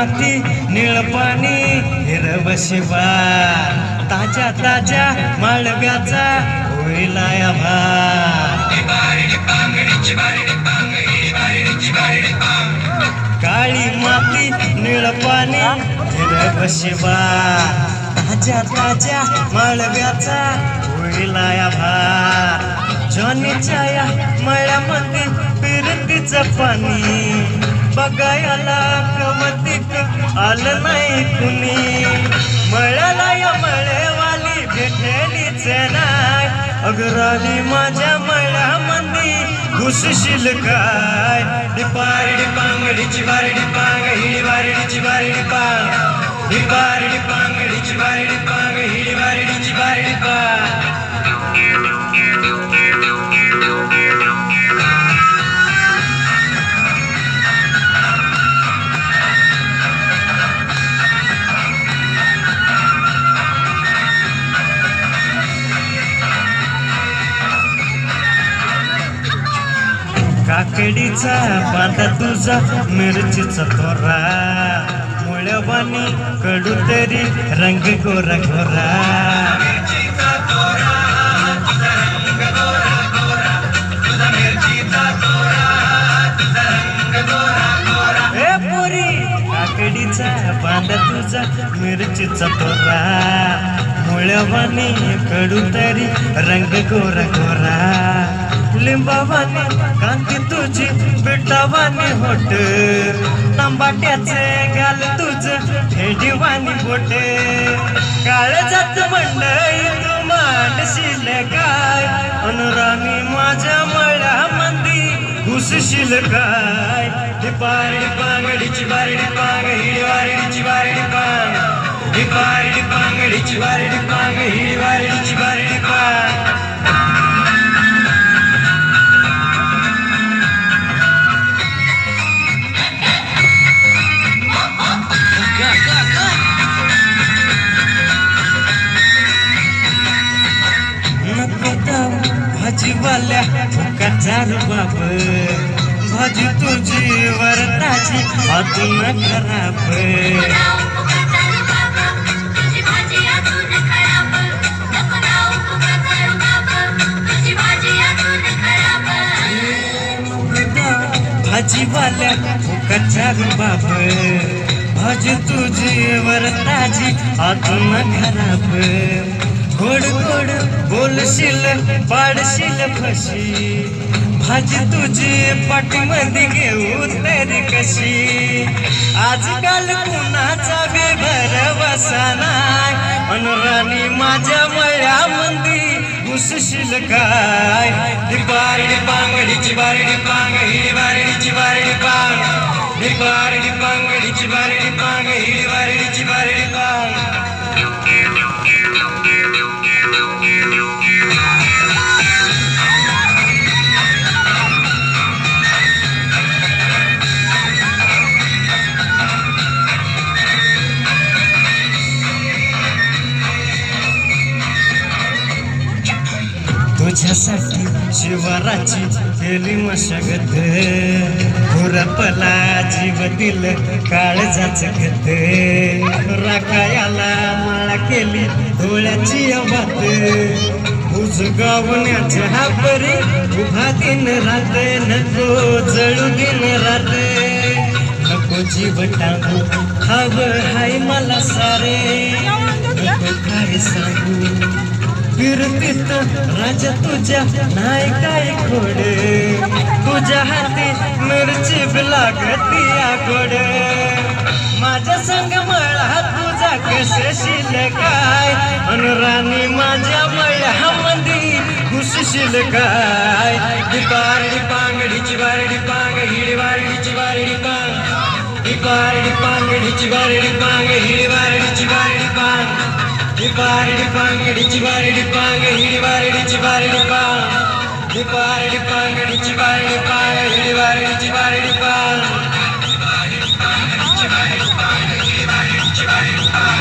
माती निळ पाणी हिरव शिवार ताज्या ताज्या माळव्याचा होईल आभार काळी माती निळ पाणी हिरव शिवार ताज्या ताज्या माळव्याचा होईल आभार जॉनीच्या या मळ्यामध्ये फिरतीचं पाणी बघायला कवतिक आलं नाही कुणी मळ्याला या मळेवाली भेटलीच नाही अगराली माझ्या मळ्यामध्ये घुसशील काय डिपार डिपांगडीची बारी डिपांग हिडी बारीडीची बारी डिपांग डिपार डिपांगडीची बारी डिपांग हिडी बारीडीची बारी डिपांग काकडीचा बांधा तुझा मिरचीचा तोरा मुळवानी कडू तरी रंग गोरा गोरा ए पोरी काकडीचा बांधा तुझा मिरचीचा तोरा मुळवानी कडू तरी रंग गोरा गोरा लिंबावानी कांती तुझी बेटावानी होट तांबाट्याचे गाल तुझ हेडीवानी बोट काळजात मंडई तू मांडशील काय अनुरामी माझ्या मळ्यामध्ये घुसशील काय डिपार डिपांगडीची बारी डिपांग हिडी बारीडीची बारी डिपांग डिपार डिपांगडीची बारी डिपांग हिडी बारीडीची बारी डिपांग भाजीवाल्या फुकाचा रुबाब भाजी तुझी वरताची अजून खराब भाजीवाल्या फुकाचा रुबाब भाजी तुझी वरताची अजून खराब गोड गोड बोलशील पाडशील फशी भाजी तुझी पाठीमध्ये घेऊ तरी कशी आजकाल कुणाचा बेभरवसा नाही अनुराणी माझ्या मळ्यामध्ये घुसशील काय डिपार डिपांगडीची बारी डिपांग हिडी बारीडीची बारी डिपांग डिपार डिपांगडीची बारी डिपांग हिडी बारीडीची बारी डिपांग तुझ्यासाठी शिवाराची केली मशागत खुरपला जीव दिल काळजाच गत राखायाला माळा केली डोळ्याची अवात उजगावण्याच्या हापरी उभा दिन रात नको जळू दिन रात नको जीव टाकू हवं हाय मला सारे नको काय सांगू फिरतीत राजा तुझ्या नाही काय खोड तुझ्या हाती मिरची लागती गोड माझ्या संग मळा तुझा कसशील काय अनुराणी माझ्या मळ्यामध्ये घुसशील काय डिपार डिपांगडीची बारी डिपांग हिडी बारीडीची बारी डिपांग डिपार डिपांगडीची बारी डिपांग हिडी बारीडीची बारी डिपांग डिपार डिपांगडीची बारी डिपांग हिडी बारीडीची बारी डिपांग डिपार डिपांगडीची बारी डिपांग हिडी बारीडीची बारी डिपांग डिपार डिपांगडीची बारी डिपांग हिडी बारीडीची बारी डिपांग